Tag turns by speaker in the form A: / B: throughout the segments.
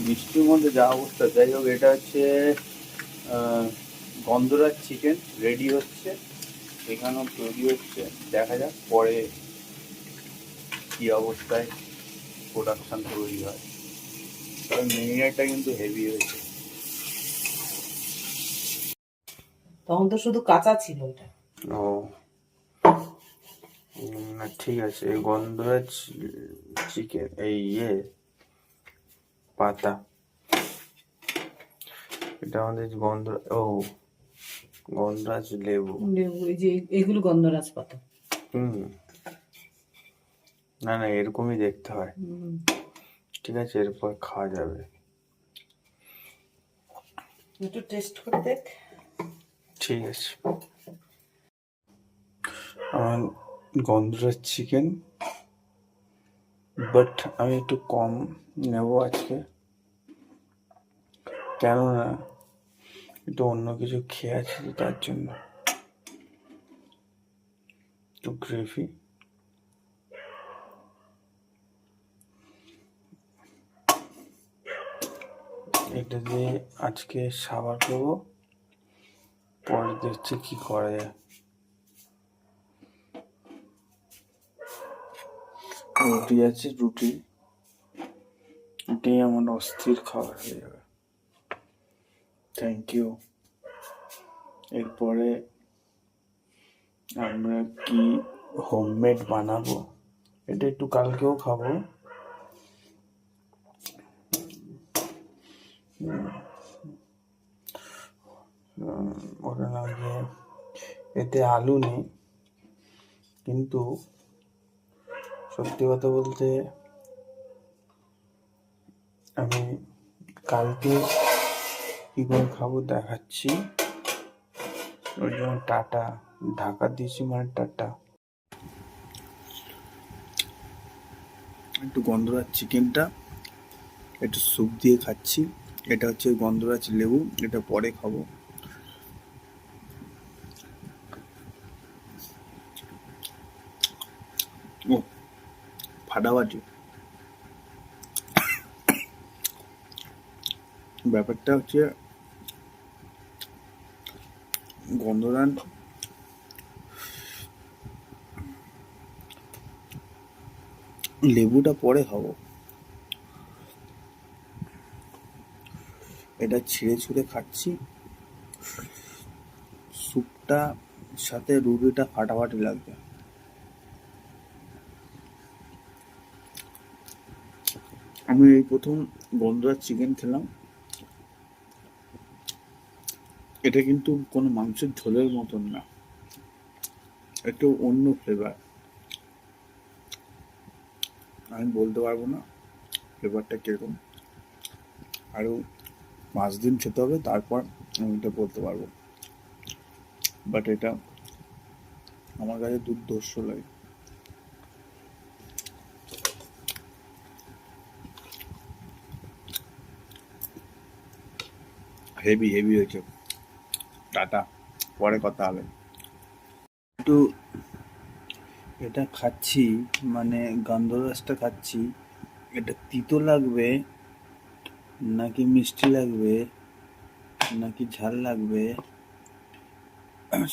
A: মিষ্টির মধ্যে যা অবস্থা। যাই হোক, এটা হচ্ছে গন্ধরাজ চিকেন রেডি হচ্ছে, এখানেও তৈরি হচ্ছে। দেখা যাক পরে কি অবস্থায় প্রোডাকশন তৈরি হয়। তবে মেরিনেটটা কিন্তু হেভি হয়েছে।
B: তখন তো শুধু কাঁচা ছিল এটা।
A: ও না, ঠিক আছে। গন্ধরাজ চিকেন, এই পাতা, এটা আমাদের গন্ধরাজ লেবু।
B: লেবু, এই যে এগুলো গন্ধরাজ পাতা।
A: না না, এরকমই দেখতে হয়। ঠিক আছে, এরপর খাওয়া যাবে।
B: একটু টেস্ট করে দেখ।
A: ঠিক আছে। আমার গন্ধরাজ চিকেন, বাট আমি একটু কম নেব আজকে, কেননা একটু অন্য কিছু খেয়ে আছি তো, তার জন্য একটু গ্রেভি। এটা দিয়ে আজকে সাবার করবো, পরে দেখছি কি করা যায়। রুটি আছে, রুটি এটাই আমার অস্থির খাবার হয়ে যাবে। Thank you. এরপরে আমরা কি হোমমেড বানাবো, এটা একটু কালকেও খাবো। ওটা না যে এতে আলু নেই, কিন্তু সত্যি কথা বলতে আমি কালকে কি করে খাবো দেখাচ্ছি। ওই জন্য টাটা ঢাকা দিয়েছি, মানে টাটা। একটু গন্ধরাজ চিকেনটা একটু স্যুপ দিয়ে খাচ্ছি। এটা হচ্ছে গন্ধরাজ লেবু, এটা পরে খাবো। ও ফাটাফাটি। ব্যাপারটা হচ্ছে গন্ধরাজ লেবুটা পরে খাবো, এটা ছিঁড়ে ছুঁড়ে খাচ্ছি। স্যুপটা সাথে রুটিটা ফাটাফাটি লাগবে। আমি এই প্রথম গন্ধরাজ চিকেন খেলাম। এটা কিন্তু কোনো মাংসের ঝোলের মতন না, একটু অন্য ফ্লেভার। আমি বলতে পারবো না ফ্লেভারটা কিরকম, আরও 5 দিন খেতে হবে, তারপর আমি এটা বলতে পারবো। বাট এটা আমার কাছে দুর্ধর্ষ লাগে। হেভি হেভি হয়েছে। টাটা, পরে কথা হবে। একটু এটা খাচ্ছি, মানে গন্ধরাজটা খাচ্ছি, এটা তিতো লাগবে নাকি মিষ্টি লাগবে নাকি ঝাল লাগবে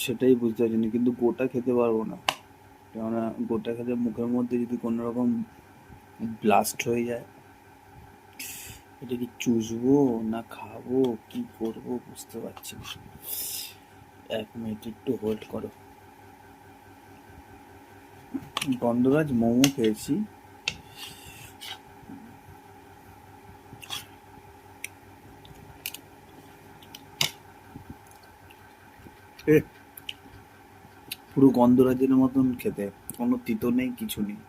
A: সেটাই বুঝতে পারছি না, কিন্তু গোটা খেতে পারবো না। কেননা গোটা খেতে মুখের মধ্যে যদি কোনো রকম ব্লাস্ট হয়ে যায়, এটা কি চুষবো না খাবো, কি করবো বুঝতে পারছি না। 1 মিনিট একটু হোল্ড করো। গন্ধরাজ মোমো খেয়েছি, পুরো গন্ধরাজের মতন খেতে, কোনো তিতো নেই, কিছু নেই,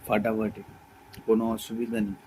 A: ফাটাফাটি, কোনো অসুবিধা নেই।